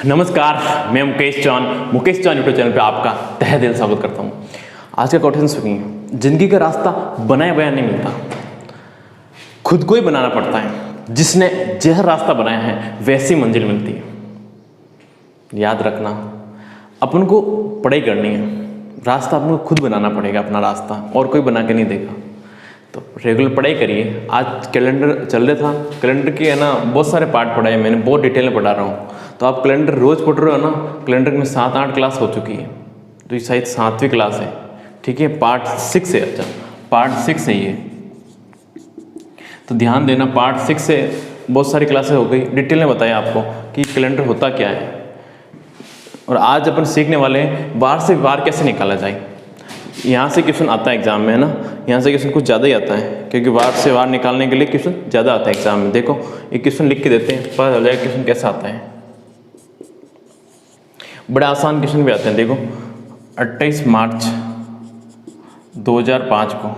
नमस्कार, मैं Mukesh Chauhan YouTube channel पे आपका तहे दिल स्वागत करता हूँ। आज का क्वेश्चन सुनिए। जिंदगी का रास्ता बनाया बया नहीं मिलता, खुद को ही बनाना पड़ता है। जिसने जैसा रास्ता बनाया है वैसी मंजिल मिलती है। याद रखना, अपन को पढ़ाई करनी है, रास्ता अपन को खुद बनाना पड़ेगा अपना रास्ता, और कोई बना के नहीं देगा। तो रेगुलर पढ़ाई करिए। आज कैलेंडर चल रहा था, कैलेंडर के है ना बहुत सारे पार्ट पढ़ाए, मैंने बहुत डिटेल में पढ़ा रहा हूँ। तो आप कैलेंडर रोज़ पढ़ रहे हो ना, कैलेंडर में 7-8 क्लास हो चुकी है, तो ये शायद 7वीं क्लास है, ठीक है। पार्ट 6 है, अच्छा पार्ट 6 है ये, तो ध्यान देना। पार्ट 6 से बहुत सारी क्लासें हो गई, डिटेल में बताया आपको कि कैलेंडर होता क्या है। और आज अपन सीखने वाले हैं बार से बार कैसे निकाला जाए। यहाँ से क्वेश्चन आता है एग्जाम में, है ना, यहाँ से क्वेश्चन कुछ ज़्यादा ही आता है, क्योंकि बार से बार निकालने के लिए क्वेश्चन ज़्यादा आता है एग्जाम में। देखो एक क्वेश्चन लिख के देते हैं, पता चल जाएगा क्वेश्चन कैसा आता है। बड़े आसान क्वेश्चन भी आते हैं। देखो 28 मार्च 2005 को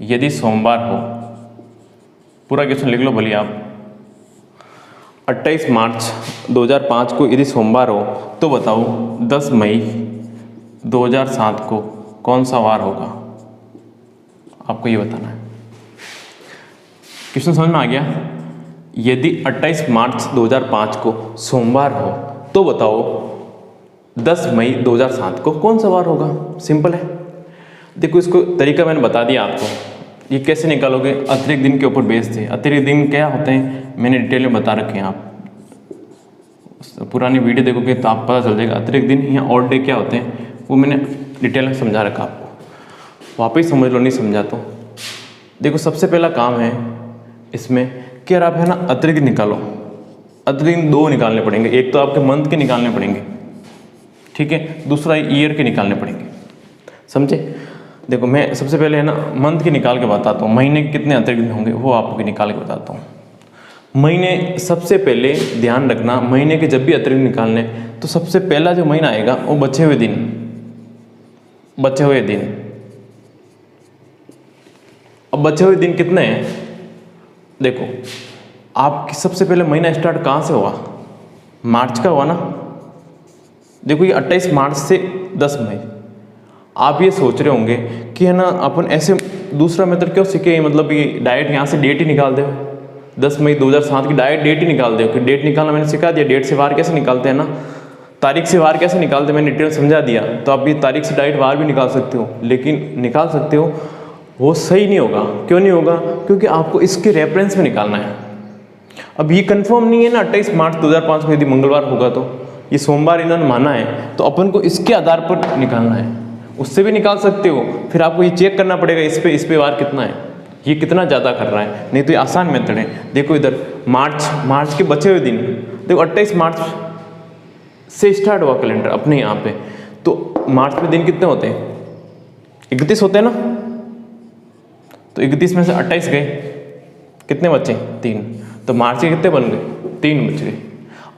यदि सोमवार हो, पूरा क्वेश्चन लिख लो भले आप। 28 मार्च 2005 को यदि सोमवार हो तो बताओ 10 मई 2007 को कौन सा वार होगा। आपको ये बताना है। क्वेश्चन समझ में आ गया। यदि 28 मार्च 2005 को सोमवार हो तो बताओ 10 मई 2007 को कौन सा वार होगा। सिंपल है। देखो इसको तरीका मैंने बता दिया आपको। ये कैसे निकालोगे, अतिरिक्त दिन के ऊपर बेस थे। अतिरिक्त दिन क्या होते हैं मैंने डिटेल में बता रखे हैं। आप पुरानी वीडियो देखोगे तो आप पता चल जाएगा अतिरिक्त दिन या ऑड डे क्या होते हैं, वो मैंने डिटेल में समझा रखा आपको। वापस समझ लो, नहीं समझा तो। देखो सबसे पहला काम है इसमें कि यार आप है ना अतिरिक्त निकालो। अतिरिक्त 2 निकालने पड़ेंगे। एक तो आपके मंथ के निकालने पड़ेंगे, ठीक है, दूसरा ईयर के निकालने पड़ेंगे। समझे। देखो मैं सबसे पहले है ना मंथ के निकाल के बताता हूँ। महीने के कितने अतिरिक्त दिन होंगे वो आपको निकाल के बताता हूँ। महीने सबसे पहले ध्यान रखना, महीने के जब भी अतिरिक्त निकालने तो सबसे पहला जो महीना आएगा वो बचे हुए दिन। अब बचे हुए दिन कितने हैं। देखो आपकी सबसे पहले महीना स्टार्ट कहाँ से हुआ, मार्च का हुआ ना। देखो ये 28 मार्च से 10 मई। आप ये सोच रहे होंगे कि है ना अपन ऐसे दूसरा मेथड क्यों सीखे, मतलब ये डायरेक्ट यहाँ से डेट ही निकाल दो। 10 मई 2007 की डायरेक्ट डेट ही निकाल दो, कि डेट निकालना मैंने सिखा दिया। डेट से वार कैसे निकालते हैं ना, तारीख से वार कैसे निकालते हैं मैंने डिटेल समझा दिया। तो आप ये तारीख से डायरेक्ट वार भी निकाल सकते हो, लेकिन निकाल सकते हो, वो सही नहीं होगा। क्यों नहीं होगा, क्योंकि आपको इसके रेफरेंस में निकालना है। अब ये कंफर्म नहीं है ना 28 मार्च 2005 को यदि मंगलवार होगा तो ये सोमवार इन्होंने माना है, तो अपन को इसके आधार पर निकालना है। उससे भी निकाल सकते हो, फिर आपको ये चेक करना पड़ेगा इस पे वार कितना है, ये कितना ज़्यादा कर रहा है। नहीं तो ये आसान मेथड है। देखो इधर मार्च के बचे हुए दिन, देखो 28 मार्च से स्टार्ट हुआ कैलेंडर अपने यहाँ पे, तो मार्च में दिन कितने होते हैं, 31 होते हैं ना। तो 31 में से 28 गए, कितने बचे, 3। तो मार्च के कितने बन गए, 3 बच गए।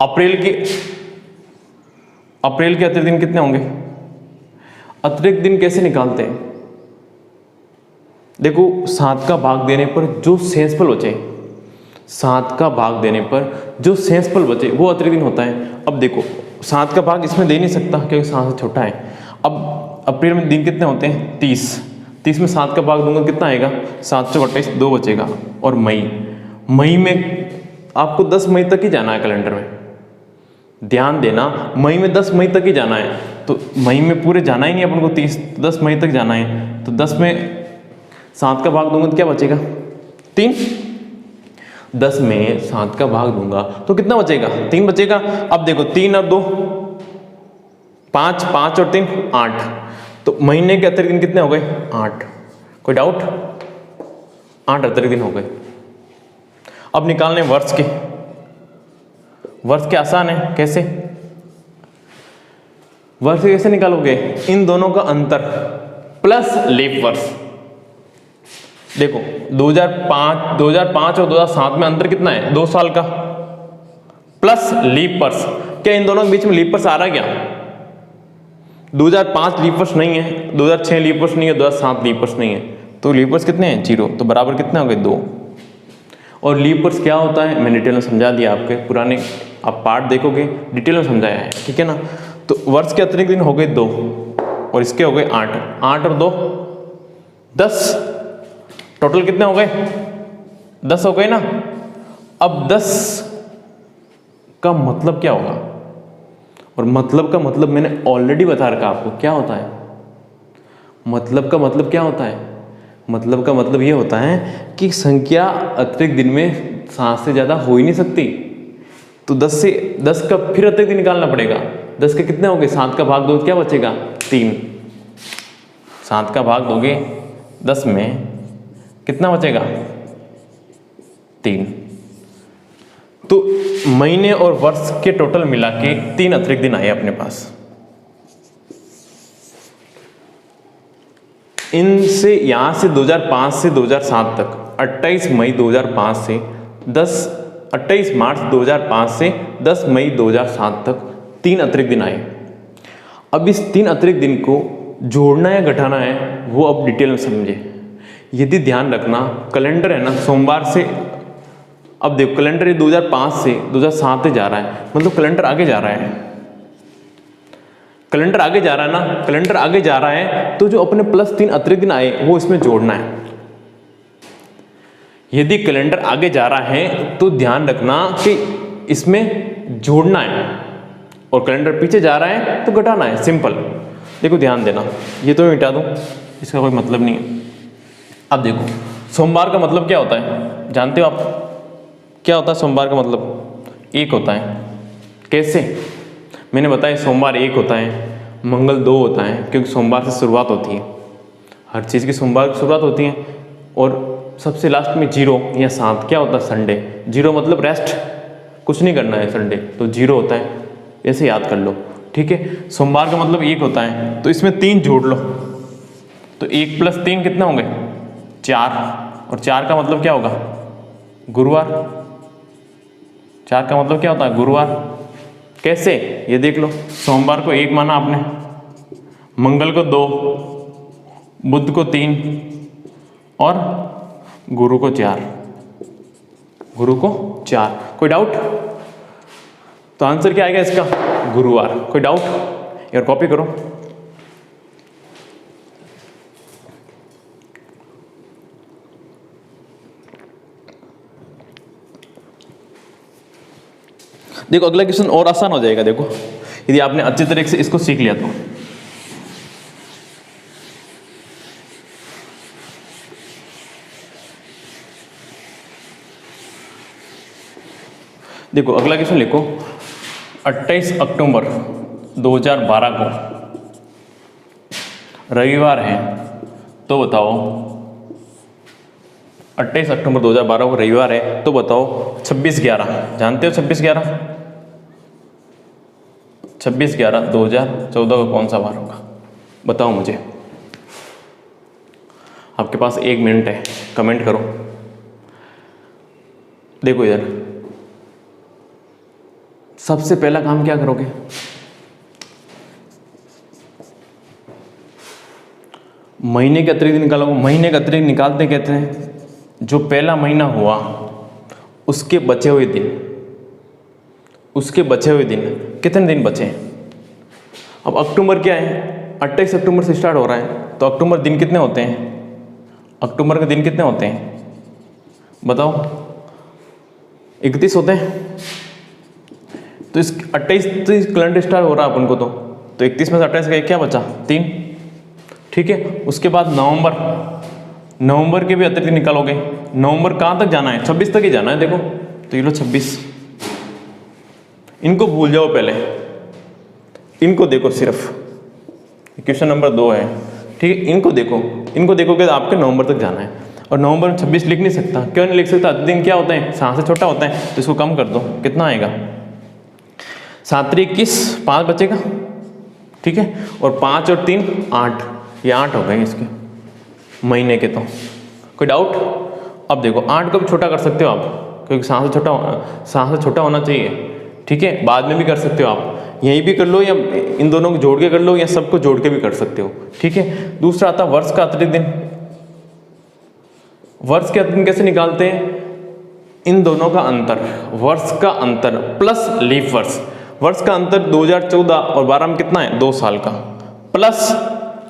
अप्रैल के अतिरिक्त दिन कितने होंगे। अतिरिक्त दिन कैसे निकालते हैं, देखो 7 का भाग देने पर जो शेषफल बचे, 7 का भाग देने पर जो शेषफल बचे वो अतिरिक्त दिन होता है। अब देखो 7 का भाग इसमें दे नहीं सकता क्योंकि 7 से छोटा है। अब अप्रैल में दिन कितने होते हैं, 30 में 7 का भाग दूंगा कितना आएगा, 7 से 28, 2 बचेगा। और मई में आपको 10 मई तक ही जाना है कैलेंडर में। ध्यान देना, मई में 10 मई तक ही जाना है। तो मई में पूरे जाना ही नहीं अपन को 10 मई तक जाना है। तो 10 में 7 का भाग दूंगा तो क्या बचेगा, 3। 10 में 7 का भाग दूंगा तो कितना बचेगा, 3 बचेगा। अब देखो 3 और 2 5, 5 और 3 8। तो महीने के अतिरिक्त दिन कितने हो गए, 8। कोई डाउट, 8 अतिरिक्त दिन हो गए। अब निकालने वर्ष के। वर्ष के आसान है, कैसे वर्ष कैसे निकालोगे, इन दोनों का अंतर प्लस लीप वर्ष। देखो 2005 और 2007 में अंतर कितना है, 2 साल का, प्लस लीप वर्ष। क्या इन दोनों के बीच में लीप वर्ष आ रहा है क्या, 2005 लीप वर्ष नहीं है, 2006 लीप वर्ष नहीं है, 2007 लीप वर्ष नहीं है। तो लीप वर्ष कितने हैं, 0। तो बराबर कितने हो गए, 2। और लीप वर्ष क्या होता है मैंने डिटेल में समझा दिया आपके पुराने आप पार्ट देखोगे डिटेल में समझाया है, ठीक है ना। तो वर्ष के अतिरिक्त दिन हो गए 2 और इसके हो गए 8, 8 और 2 10, टोटल कितने हो गए 10 हो गए ना। अब 10 का मतलब क्या होगा, और मतलब का मतलब मैंने ऑलरेडी बता रखा आपको क्या होता है। मतलब का मतलब क्या होता है, मतलब का मतलब ये होता है कि संख्या अतिरिक्त दिन में 7 से ज़्यादा हो ही नहीं सकती। तो 10 का फिर अतिरिक्त दिन निकालना पड़ेगा। 10 के कितने हो गए, 7 का भाग दो क्या बचेगा 3, 7 का भाग दोगे 10 में कितना बचेगा 3। तो महीने और वर्ष के टोटल मिला के 3 अतिरिक्त दिन आए अपने पास। इनसे यहां से 2005 से 2007 तक 28 मई 2005 से 28 मार्च 2005 से 10 मई 2007 तक 3 अतिरिक्त दिन आए। अब इस 3 अतिरिक्त दिन को जोड़ना या घटाना है वो अब डिटेल में समझे। यदि ध्यान रखना कैलेंडर है ना सोमवार से, अब देखो कैलेंडर ये 2005 से 2007 तक जा रहा है, मतलब कैलेंडर आगे जा रहा है, कैलेंडर आगे जा रहा है ना, कैलेंडर आगे जा रहा है तो जो अपने प्लस 3 अतिरिक्त दिन आए वो इसमें जोड़ना है। यदि कैलेंडर आगे जा रहा है तो ध्यान रखना कि इसमें जोड़ना है, और कैलेंडर पीछे जा रहा है तो घटाना है, सिंपल। देखो ध्यान देना, ये तो मैं मिटा दूं, इसका कोई मतलब नहीं है। अब देखो सोमवार का मतलब क्या होता है, जानते हो आप क्या होता है सोमवार का मतलब, 1 होता है। कैसे, मैंने बताया सोमवार 1 होता है, मंगल 2 होता है, क्योंकि सोमवार से शुरुआत होती है, हर चीज़ की सोमवार की शुरुआत होती है। और सबसे लास्ट में 0 या 7 क्या होता है संडे, 0 मतलब रेस्ट, कुछ नहीं करना है संडे, तो 0 होता है, ऐसे याद कर लो, ठीक है। सोमवार का मतलब 1 होता है, तो इसमें 3 जोड़ लो, तो 1 + 3 कितना होंगे 4, और 4 का मतलब क्या होगा गुरुवार, 4 का मतलब क्या होता है गुरुवार। कैसे, ये देख लो, सोमवार को 1 माना आपने, मंगल को 2, बुध को 3 और गुरु को 4, गुरु को 4। कोई डाउट, तो आंसर क्या आएगा इसका गुरुवार। कोई डाउट, यार कॉपी करो। देखो अगला क्वेश्चन और आसान हो जाएगा, देखो यदि आपने अच्छी तरीके से इसको सीख लिया तो। देखो अगला क्वेश्चन लिखो, 28 अक्टूबर 2012 को रविवार है, तो बताओ 28 अक्टूबर 2012 को रविवार है, तो बताओ 26/11, जानते हो 26/11, 26/11/2014 का कौन सा वार होगा, बताओ मुझे। आपके पास 1 मिनट है, कमेंट करो। देखो इधर सबसे पहला काम क्या करोगे, महीने के अतिरिक्त निकालोगे। महीने का अतिरिक्त निकालते कहते हैं जो पहला महीना हुआ उसके बचे हुए दिन, उसके बचे हुए दिन कितने दिन बचे हैं। अब अक्टूबर क्या है, 28 अक्टूबर से स्टार्ट हो रहा है, तो अक्टूबर दिन कितने होते हैं, अक्टूबर के दिन कितने होते हैं बताओ, 31 होते हैं। तो इस 28 तो इस कैलेंडर स्टार्ट हो रहा है अपन को, तो 31 में से 28 का क्या बचा 3, ठीक है। उसके बाद नवंबर के भी अतिरिक्त निकालोगे। नवंबर कहाँ तक जाना है, 26 तक ही जाना है, देखो तो ये लो 26, इनको भूल जाओ पहले, इनको देखो, सिर्फ क्वेश्चन नंबर 2 है, ठीक है। इनको देखोगे तो आपके नवंबर तक जाना है, और नवंबर में 26 लिख नहीं सकता, क्यों नहीं लिख सकता, दिन क्या होते हैं 7 से छोटा होता है, तो इसको कम कर दो, कितना आएगा 7 × 21, 5 बचेगा, ठीक है। और 5 और 3 8, ये 8 हो गए इसके महीने के। तो कोई डाउट, अब देखो 8 को भी छोटा कर सकते हो आप, क्योंकि 7 से छोटा होना चाहिए, ठीक है। बाद में भी कर सकते हो आप, यहीं भी कर लो, या इन दोनों को जोड़ के कर लो, या सबको जोड़ के भी कर सकते हो, ठीक है। दूसरा आता है वर्ष का अतिरिक्त दिन। वर्ष के अतिरिक्त दिन कैसे निकालते हैं, इन दोनों का अंतर, वर्ष का अंतर प्लस लीप वर्ष, वर्ष का अंतर 2014 और 12 में कितना है 2 साल का, प्लस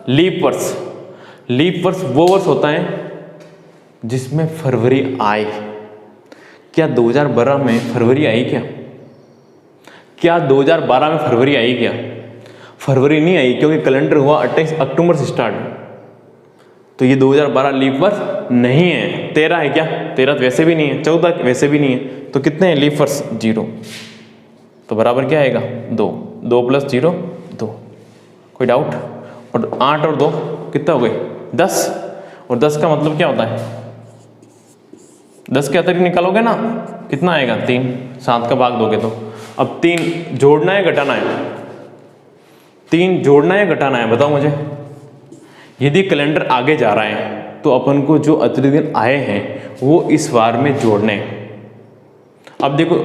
लीप वर्ष, लीप वर्ष वो वर्ष होता है जिसमें फरवरी आए। क्या 2012 में फरवरी आई क्या? क्या 2012 में फरवरी आई क्या? फरवरी नहीं आई, क्योंकि कैलेंडर हुआ 28 अक्टूबर से स्टार्ट, तो ये 2012 लीप वर्ष नहीं है। 13 है क्या? 13 तो वैसे भी नहीं है, 14 वैसे भी नहीं है, तो कितने हैं लीप वर्ष? 0। तो बराबर क्या आएगा? 2, 2 + 0 2। कोई डाउट? और 8 और 2 कितना हो गए? 10। और 10 का मतलब क्या होता है? 10 के अतिरिक्त निकालोगे ना, कितना आएगा? 3। 7 का भाग दोगे तो अब 3 जोड़ना है घटाना है? 3 जोड़ना है घटाना है, बताओ मुझे। यदि कैलेंडर आगे जा रहा है तो अपन को जो अतिरिक्त दिन आए हैं वो इस वार में जोड़ने हैं। अब देखो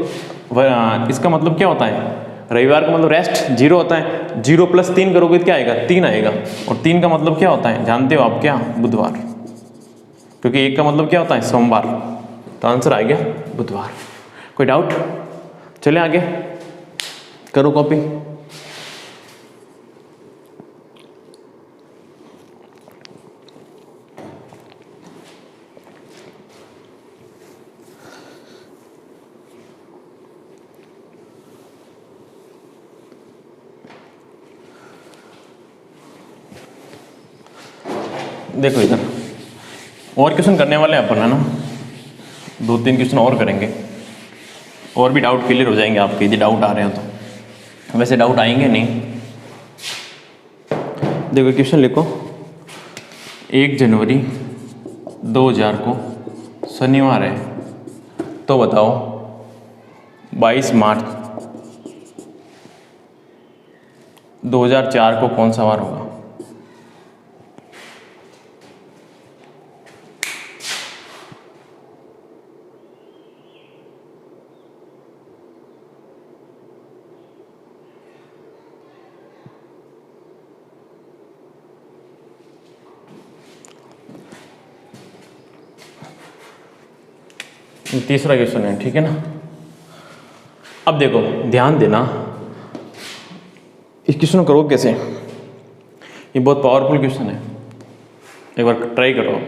इसका मतलब क्या होता है? रविवार का मतलब रेस्ट 0 होता है, 0 + 3 करोगे तो क्या आएगा? 3 आएगा। और 3 का मतलब क्या होता है जानते हो आप? क्या? बुधवार, क्योंकि 1 का मतलब क्या होता है? सोमवार। तो आंसर आ गया बुधवार। कोई डाउट? चले आगे, करो कॉपी। देखो इधर और क्वेश्चन करने वाले हैं अपन, है ना? 2-3 क्वेश्चन और करेंगे, और भी डाउट क्लियर हो जाएंगे आपके, यदि डाउट आ रहे हैं तो। वैसे डाउट आएंगे नहीं। देखो क्वेश्चन लिखो, 1 जनवरी 2000 को शनिवार है, तो बताओ 22 मार्च 2004 को कौन सा वार होगा? तीसरा क्वेश्चन है, ठीक है ना? अब देखो ध्यान देना, इस क्वेश्चन को करो कैसे, ये बहुत पावरफुल क्वेश्चन है, एक बार ट्राई करो।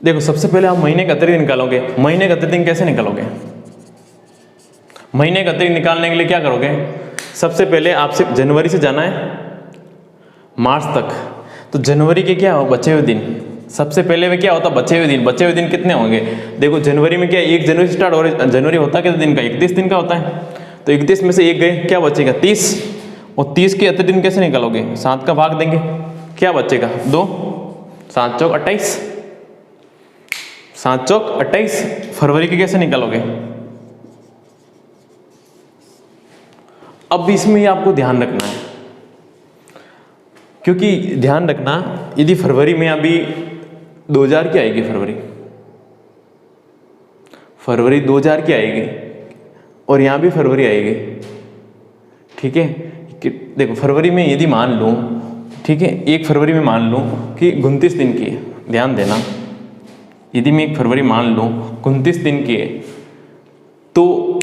देखो सबसे पहले आप महीने का अतिरिक्त निकालोगे। महीने का अतिरिक्त कैसे निकालोगे? महीने का अतिरिक्त निकालने के लिए क्या करोगे? सबसे पहले आपसे जनवरी से जाना है मार्च तक, तो जनवरी के क्या हो? बचे हुए दिन। सबसे पहले में क्या होता? बचे हुए दिन। बचे हुए दिन कितने होंगे? देखो जनवरी में क्या 1 जनवरी से स्टार्ट हो रहा है, जनवरी होता कितने दिन का? 31 दिन का होता है, तो 31 में से 1 गए, क्या बचेगा? 30। और 30 के अतिरिक्त दिन कैसे निकालोगे? 7 का भाग देंगे, क्या बचेगा? 2। 7 चौक 28, 7 चौक 28। फरवरी के कैसे निकालोगे? अब इसमें आपको ध्यान रखना है, क्योंकि ध्यान रखना, यदि फरवरी में अभी 2000 की आएगी, फरवरी 2000 की आएगी, और यहाँ भी फरवरी आएगी, ठीक है? देखो फरवरी में यदि मान लो, ठीक है, 1 फरवरी में मान लो कि 29 दिन की है, ध्यान देना, यदि मैं 1 फरवरी मान लूँ 29 दिन की है, तो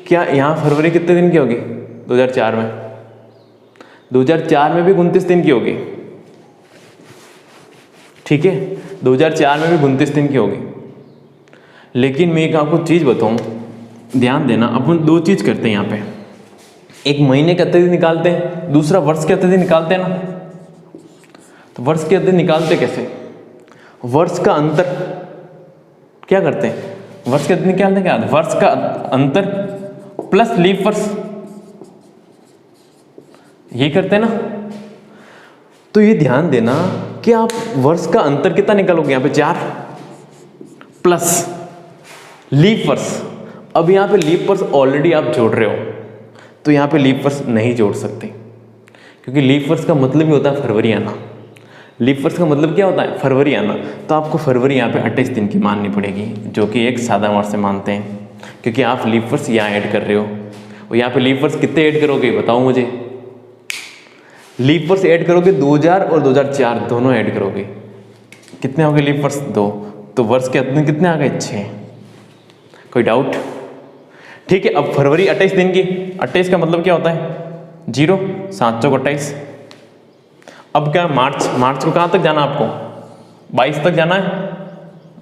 क्या यहाँ फरवरी कितने दिन की होगी? 2004 में, 2004 में भी 29 दिन की होगी, ठीक है? 2004 में भी 29 दिन की होगी। लेकिन मैं एक आपको चीज़ बताऊँ, ध्यान देना, अपन 2 चीज़ करते हैं यहाँ पे, एक महीने के अतिरिक्त निकालते हैं, दूसरा वर्ष के अतिरिक्त निकालते हैं ना। तो वर्ष के अतिरिक्त निकालते कैसे? वर्ष का अंतर क्या करते हैं? वर्ष के अतिरिक्त निकालते क्या? वर्ष का अंतर प्लस लीप वर्ष, ये करते हैं ना। तो ये ध्यान देना कि आप वर्ष का अंतर कितना निकालोगे? यहाँ पे 4 प्लस लीप वर्ष। अब यहाँ पे लीप वर्ष ऑलरेडी आप जोड़ रहे हो, तो यहाँ पे लीप वर्ष नहीं जोड़ सकते, क्योंकि लीप वर्ष का मतलब ही होता है फरवरी आना। लीप वर्ष का मतलब क्या होता है? फरवरी आना। तो आपको फरवरी यहाँ पे 28 दिन की माननी पड़ेगी, जो कि एक सादा वर्ष से मानते हैं, क्योंकि आप लीप वर्ष यहाँ ऐड कर रहे हो। और यहाँ पे लीप वर्ष कितने ऐड करोगे बताओ मुझे? लीप वर्ष ऐड करोगे 2000 और 2004 दोनों ऐड करोगे, कितने हो गए लीप वर्ष? 2। तो वर्ष के अंत में कितने आ गए? 6। कोई डाउट? ठीक है, अब फरवरी 28 दिन की, 28 का मतलब क्या होता है? 0, 7 चौक 28। अब क्या मार्च, मार्च को कहाँ तक जाना आपको? 22 तक जाना है।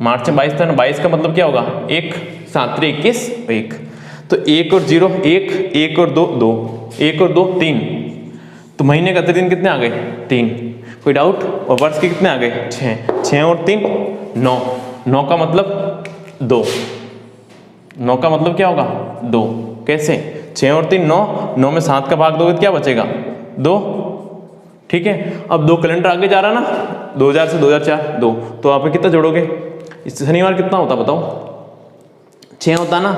मार्च में 22 तक, 22 का मतलब क्या होगा? 1, 7 3 21, 1। तो 1 और 0 1, 1 और 2 2, 1 और 2 3। तो महीने का दिन कितने आ गए? 3। कोई डाउट? और वर्ष के कितने आ गए? 6। 6 और 3 9। 9 का मतलब 2। 9 का मतलब क्या होगा? 2। कैसे? 6 और 3 9, 9 में 7 का भाग दोगे तो क्या बचेगा? 2। ठीक है, अब 2 कैलेंडर आगे जा रहा ना, 2000 से 2004 2, तो आप कितना जोड़ोगे? इस शनिवार कितना होता बताओ? 6 होता ना,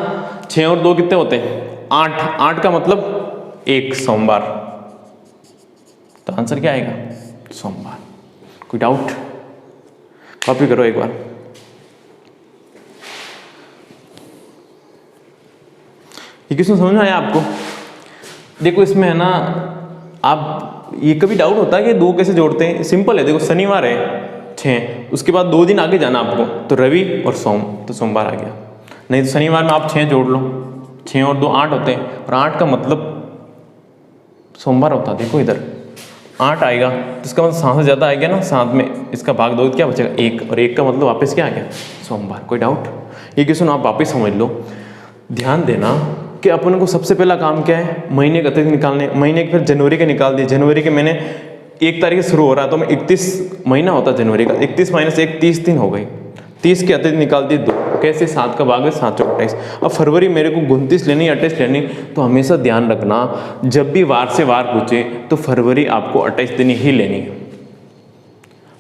6 और 2 कितने होते हैं? 8। 8 का मतलब 1 सोमवार। तो आंसर क्या आएगा? सोमवार। कोई डाउट? कॉपी करो एक बार। ये क्वेश्चन समझ में आया आपको? देखो इसमें है ना, आप ये कभी डाउट होता है कि 2 कैसे जोड़ते हैं? सिंपल है, देखो शनिवार है 6, उसके बाद 2 दिन आगे जाना आपको, तो रवि और सोम, तो सोमवार आ गया। नहीं तो शनिवार में आप 6 जोड़ लो, 6 और 2 8 होते हैं, और 8 का मतलब सोमवार होता है। देखो इधर 8 आएगा, तो इसका मतलब 7 से ज़्यादा आएगा ना, 7 में इसका भाग दो क्या बचेगा? 1, और 1 का मतलब वापस क्या आ गया? सोमवार। कोई डाउट? ये क्वेश्चन आप वापस समझ लो। ध्यान देना कि अपन को सबसे पहला काम क्या है? महीने का तारीख निकालने। महीने के फिर जनवरी के निकाल दिए। जनवरी के मैंने 1 तारीख से शुरू हो रहा है, तो मैं 31 महीना होता है जनवरी का, 31 - 1 30 दिन हो गई। 30 के अतिरिक्त निकाल दिए 2, कैसे? 7 का भाग है 7 चौक 28। अब फरवरी मेरे को 29 लेनी, 28 लेनी, तो हमेशा ध्यान रखना जब भी वार से वार पूछे तो फरवरी आपको 28 दिन ही लेनी है।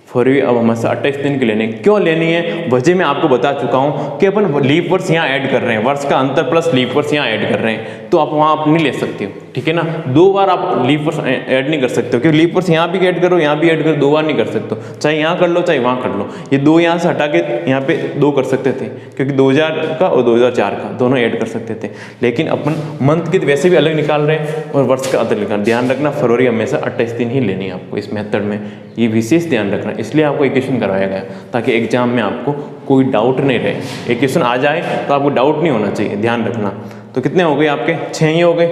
फरवरी अब हमेशा 28 दिन की लेनी। क्यों लेनी है? वजह मैं आपको बता चुका हूँ कि अपन लीप वर्ष यहाँ ऐड कर रहे हैं, वर्ष का अंतर प्लस लीप वर्ष यहाँ ऐड कर रहे हैं, तो आप वहाँ आप नहीं ले सकते हो। ठीक है ना, 2 बार आप लीप वर्ष ऐड नहीं कर सकते हो, क्योंकि लीप वर्ष यहाँ भी ऐड करो, यहाँ भी ऐड करो, 2 बार नहीं कर सकते हो। चाहे यहाँ कर लो चाहे वहाँ कर लो, ये 2 यहाँ से हटा के यहाँ पे 2 कर सकते थे, क्योंकि 2000 का और 2004 का दोनों ऐड कर सकते थे। लेकिन अपन मंथ के वैसे भी अलग निकाल रहे हैं और वर्ष का अलग निकाल। ध्यान रखना फरवरी हमेशा 28 दिन ही लेनी है आपको इस मेथड में, ये विशेष ध्यान रखना। इसलिए आपको इक्वेशन करवाया गया ताकि एग्जाम में आपको कोई डाउट नहीं रहे। इक्वेशन आ जाए तो आपको डाउट नहीं होना चाहिए, ध्यान रखना। तो कितने हो गए आपके? 6 ही हो गए।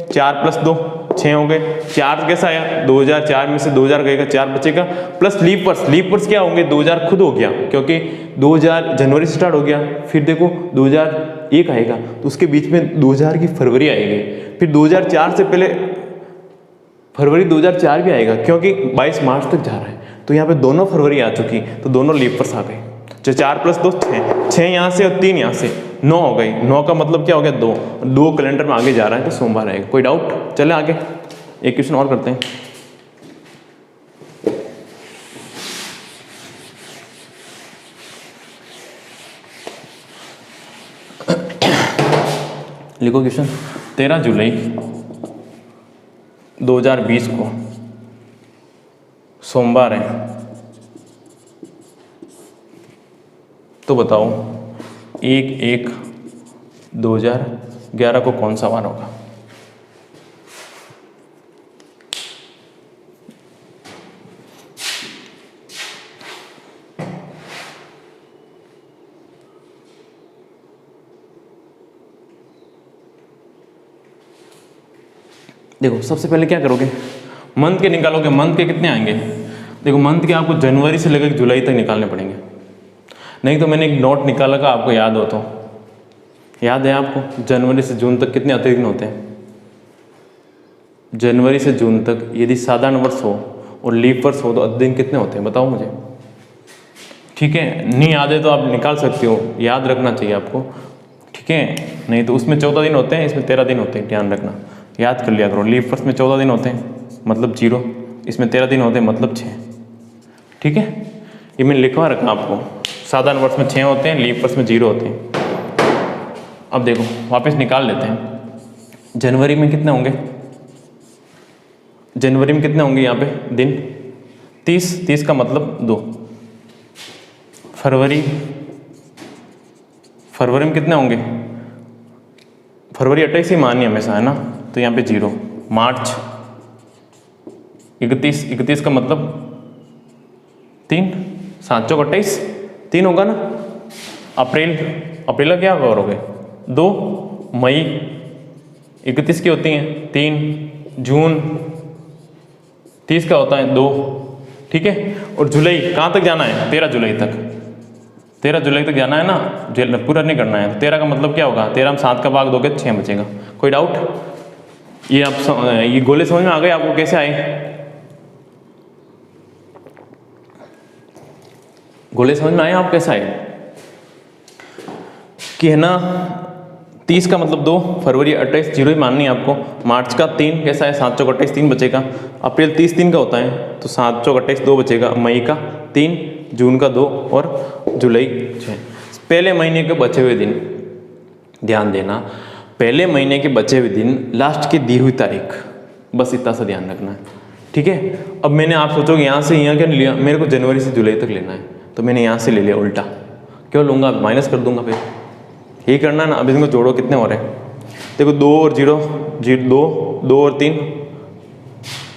4 + 2 6 हो गए। 4 कैसा आया? 2004 में से 2000 गएगा, 4 बचेगा, प्लस लीप वर्ष। लीप वर्ष क्या होंगे? 2000 खुद हो गया, क्योंकि 2000 जनवरी से स्टार्ट हो गया। फिर देखो 2001 आएगा, तो उसके बीच में 2000 की फरवरी आएगी। फिर 2004 से पहले फरवरी 2004 भी आएगा, क्योंकि 22 मार्च तक जा रहा है, तो यहाँ पे दोनों फरवरी आ चुकी, तो दोनों लीप वर्ष आ गए। जो 4 + 2 6, 6 यहाँ से और 3 यहाँ से 9 हो गई। 9 का मतलब क्या हो गया? 2। 2 कैलेंडर में आगे जा रहा है, तो सोमवार आएगा। कोई डाउट? चले आगे, एक क्वेश्चन और करते हैं। लिखो क्वेश्चन। 13 जुलाई 2020 को सोमवार है, तो बताओ 1/1/2011 को कौन सा वार होगा? देखो सबसे पहले क्या करोगे? मंथ के निकालोगे। मंथ के कितने आएंगे? देखो मंथ के आपको जनवरी से लेकर जुलाई तक निकालने पड़ेंगे। नहीं तो मैंने एक नोट निकाला का, आपको याद हो तो, याद है आपको? जनवरी से जून तक कितने अतिरिक्त दिन होते हैं? जनवरी से जून तक यदि साधारण वर्ष हो और लीप वर्ष हो तो दिन कितने होते हैं? बताओ मुझे। ठीक है, नहीं याद है तो आप निकाल सकते हो, याद रखना चाहिए आपको। ठीक है, नहीं तो उसमें 14 दिन होते हैं, इसमें 13 दिन होते हैं, ध्यान रखना, याद कर लिया करो। लीप वर्ष में 14 दिन होते हैं मतलब 0, इसमें 13 दिन होते हैं मतलब 6। ठीक है, ये मैंने लिखवा रखा आपको। साधारण वर्ष में 6 होते हैं, लीप वर्ष में 0 होते हैं। अब देखो वापस निकाल लेते हैं। जनवरी में कितने होंगे? जनवरी में कितने होंगे यहाँ पे दिन? 30। 30 का मतलब 2। फरवरी में कितने होंगे? फरवरी 28 ही मानिए हमेशा, है ना, तो यहाँ पे 0। मार्च 31, 31 का मतलब 3, 7 चौक 28, 3 होगा ना। अप्रैल, अप्रैल का क्या करोगे 2, मई 31 की होती हैं 3, जून 30 का होता है 2, ठीक है। और जुलाई कहाँ तक जाना है 13 जुलाई तक, 13 जुलाई तक जाना है ना, पूरा नहीं करना है। 13 का मतलब क्या होगा 13 में 7 का भाग दोगे 6 बचेगा। कोई डाउट? ये आप ये गोले समझ में आ गए आपको कैसे आए? गोले समझ में आए आप कैसे आए कि है ना 30 का मतलब 2, फरवरी 28 जीरो ही माननी है आपको। मार्च का 3 कैसा है 7 चौक 28 3 बचेगा। अप्रैल 30 3 का होता है तो 7 चौक 28 2 बचेगा। मई का 3, जून का 2 और जुलाई 6। पहले महीने के बचे हुए दिन ध्यान देना, पहले महीने के बचे हुए दिन लास्ट की दी हुई तारीख, बस इतना सा ध्यान रखना है, ठीक है। अब मैंने आप सोचोगे यहाँ से यहाँ क्या लिया, मेरे को जनवरी से जुलाई तक लेना है तो मैंने यहाँ से ले लिया उल्टा। क्यों लूँगा, माइनस कर दूंगा फिर, यही करना है ना। अब इनको जोड़ो कितने हो रहे हैं देखो, 2 और 0 2, 2 और 3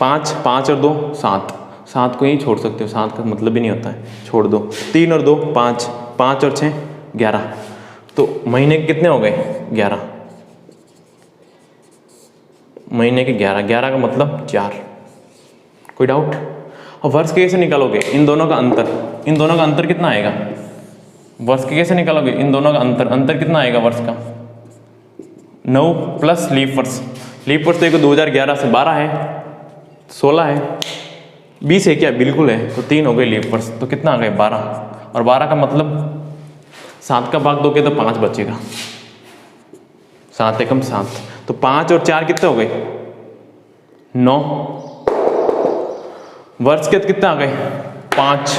5, 5 और 2 7, 7 को यहीं छोड़ सकते हो, 7 का मतलब ही नहीं होता है, छोड़ दो। 3 और 2 5, 5 और 6 11, तो महीने के कितने हो गए 11, महीने के 11, 11 का मतलब 4। कोई डाउट? और वर्ष के कैसे निकालोगे, इन दोनों का अंतर, इन दोनों का अंतर कितना आएगा, वर्ष के कैसे निकालोगे, इन दोनों का अंतर, अंतर कितना आएगा वर्ष का 9 प्लस लीप वर्ष। लीप वर्ष तो एक 2011 से 12 है, 16 है, 20 है क्या, बिल्कुल है, तो 3 हो गए लीप वर्ष, तो कितना आ गए 12। और 12 का मतलब 7 का भाग दोगे तो 5 बचेगा, 7 एकम 7, तो 5 और 4 कितने हो गए 9। वर्ष के कितने आ गए 5,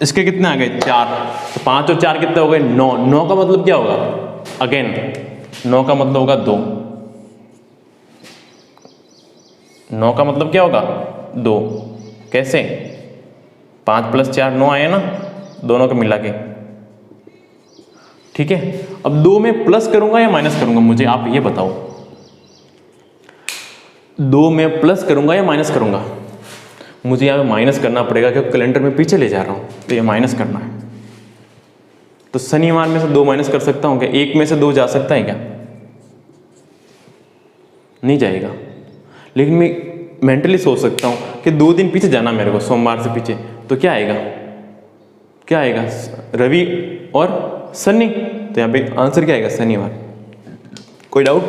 इसके कितने आ गए 4, तो 5 और 4 कितने हो गए 9। 9 का मतलब क्या होगा, अगेन 9 का मतलब होगा 2, 9 का मतलब क्या होगा 2। कैसे, 5 + 4 9 आए ना, दोनों को मिला के, ठीक है। अब 2 में प्लस करूंगा या माइनस करूंगा, मुझे आप ये बताओ, 2 में प्लस करूंगा या माइनस करूंगा, मुझे यहाँ पे माइनस करना पड़ेगा क्योंकि कैलेंडर में पीछे ले जा रहा हूँ, तो ये माइनस करना है। तो शनिवार में से 2 माइनस कर सकता हूँ क्या, 1 में से 2 जा सकता है क्या, नहीं जाएगा। लेकिन मैं मेंटली सोच सकता हूँ कि 2 दिन पीछे जाना मेरे को, सोमवार से पीछे, तो क्या आएगा, क्या आएगा रवि और शनि, तो यहाँ पे आंसर क्या आएगा शनिवार। कोई डाउट?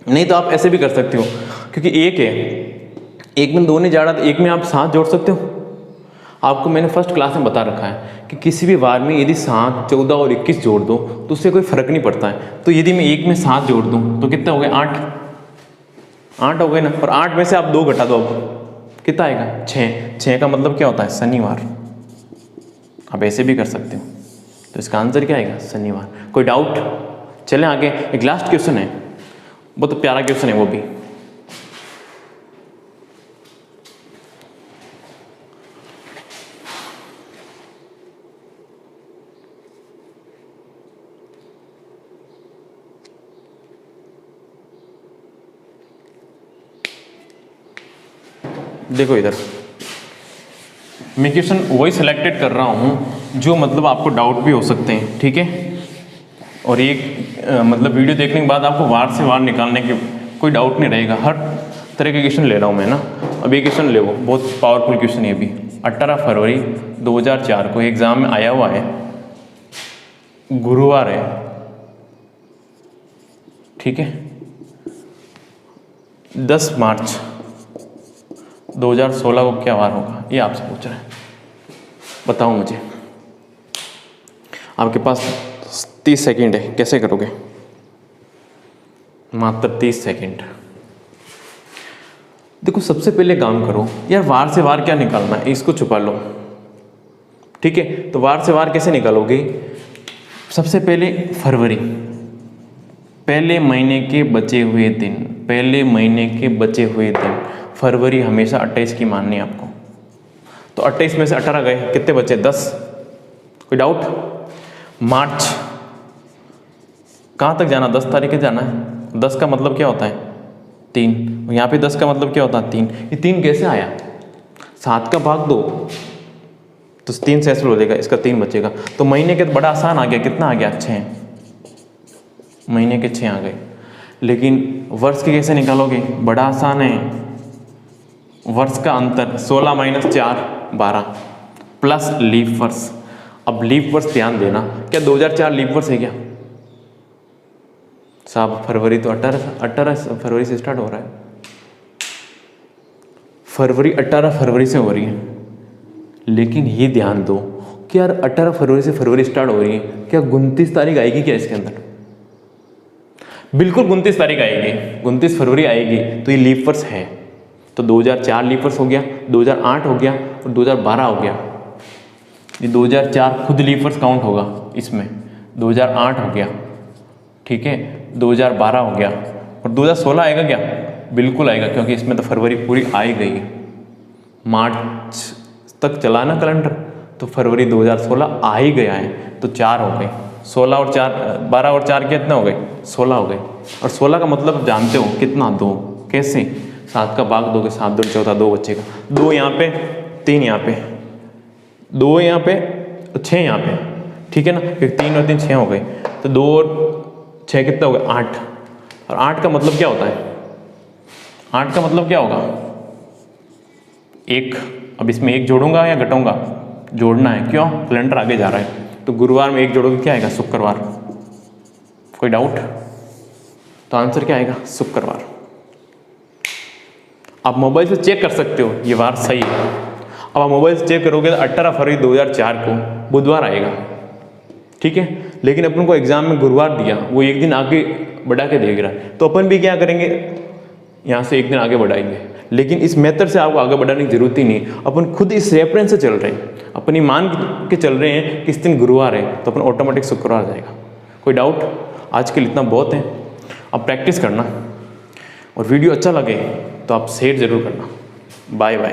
नहीं तो आप ऐसे भी कर सकते हो, क्योंकि 1 है, 1 में 2 नहीं जा रहा, तो 1 में आप 7 जोड़ सकते हो। आपको मैंने फर्स्ट क्लास में बता रखा है कि किसी भी वार में यदि 7, 14 और 21 जोड़ दो तो उससे कोई फर्क नहीं पड़ता है। तो यदि मैं 1 में 7 जोड़ दूँ तो कितने हो गए 8, 8 हो गए ना। और 8 में से आप 2 घटा दो, अब कितना आएगा 6, 6 का मतलब क्या होता है शनिवार। आप ऐसे भी कर सकते हो, तो इसका आंसर क्या आएगा शनिवार। कोई डाउट? चलें आगे, एक लास्ट क्वेश्चन है, बहुत प्यारा क्वेश्चन है वो भी। देखो इधर मैं क्वेश्चन वही सिलेक्टेड कर रहा हूँ जो मतलब आपको डाउट भी हो सकते हैं, ठीक है। और एक मतलब वीडियो देखने के बाद आपको वार से वार निकालने के कोई डाउट नहीं रहेगा। हर तरह के क्वेश्चन ले रहा हूँ मैं ना। अब ये क्वेश्चन ले, वो बहुत पावरफुल क्वेश्चन ये भी। 18 फरवरी 2004 को एग्जाम में आया हुआ है, गुरुवार है, ठीक है। 10 मार्च 2016 को क्या वार होगा, ये आपसे पूछ रहा है, बताओ मुझे। आपके पास 30 सेकंड है, कैसे करोगे, मात्र 30 सेकंड। देखो सबसे पहले काम करो यार, वार से वार क्या निकालना है, इसको छुपा लो, ठीक है। तो वार से वार कैसे निकालोगे, सबसे पहले फरवरी, पहले महीने के बचे हुए दिन, पहले महीने के बचे हुए दिन, फरवरी हमेशा 28 की माननी है आपको। तो 28 में से 18 गए, कितने बचे 10। कोई डाउट? मार्च कहाँ तक जाना, 10 तारीख के जाना है। 10 का मतलब क्या होता है 3, यहाँ पे 10 का मतलब क्या होता है 3। ये 3 कैसे आया, 7 का भाग 2 तो 3 से ऐसे हो जाएगा, इसका 3 बचेगा। तो महीने के तो बड़ा आसान आ गया, कितना आ गया 6, महीने के 6 आ गए। लेकिन वर्ष के कैसे निकालोगे, बड़ा आसान है। वर्ष का अंतर 16 - 4 12 प्लस लीप वर्ष। अब लीप वर्ष ध्यान देना, क्या 2004 लीप वर्ष है क्या साहब? फरवरी तो 18 फरवरी से स्टार्ट हो रहा है, फरवरी 18 फरवरी से हो रही है। लेकिन ये ध्यान दो कि यार 18 फरवरी से फरवरी स्टार्ट हो रही है, क्या 29 तारीख आएगी क्या इसके अंदर? बिल्कुल 29 तारीख आएगी, 29 फरवरी आएगी, तो ये लीप वर्ष है। तो 2004 लीप वर्ष हो गया, 2008 हो गया और 2012 हो गया। ये 2004 खुद लीप वर्ष काउंट होगा इसमें, 2008 हो गया, ठीक है, 2012 हो गया और 2016 आएगा क्या? बिल्कुल आएगा, क्योंकि इसमें तो फरवरी पूरी आ ही गई है। मार्च तक चला ना कैलेंडर, तो फरवरी 2016 आ ही गया है, तो 4 हो गए। 16 और 4 12 और 4 कितना हो गए? 16 हो गए। और 16 का मतलब जानते हो कितना? 2। कैसे? 7 का भाग 2 के 7 2 14 2 बचेगा। 2 यहाँ पे, 3 यहाँ पे, 2 यहाँ पे, 6 यहाँ पे, ठीक है ना? फिर 3 और 3 6 हो गए, तो 2 और 6 कितना हो गया? 8। और 8 का मतलब क्या होता है? 8 का मतलब क्या होगा? 1। अब इसमें 1 जोड़ूंगा या घटाऊंगा? जोड़ना है। क्यों? कैलेंडर आगे जा रहा है, तो गुरुवार में 1 जोड़ोगे क्या आएगा? शुक्रवार। कोई डाउट? तो आंसर क्या आएगा? शुक्रवार। आप मोबाइल से चेक कर सकते हो, ये बात सही है। अब आप मोबाइल से चेक करोगे तो 18 फरवरी 2004 को बुधवार आएगा, ठीक है। लेकिन अपन को एग्जाम में गुरुवार दिया, वो 1 दिन आगे बढ़ा के देख रहा है, तो अपन भी क्या करेंगे? यहाँ से 1 दिन आगे बढ़ाएंगे। लेकिन इस मेथड से आपको आगे बढ़ाने की जरूरत ही नहीं, अपन खुद इस रेफरेंस से चल रहे हैं, अपनी मान के चल रहे हैं कि इस दिन गुरुवार है, तो अपन ऑटोमेटिक शुक्रवार जाएगा। कोई डाउट? आज के लिए इतना बहुत है, अब प्रैक्टिस करना। और वीडियो अच्छा लगे तो आप शेयर जरूर करना। Bye bye.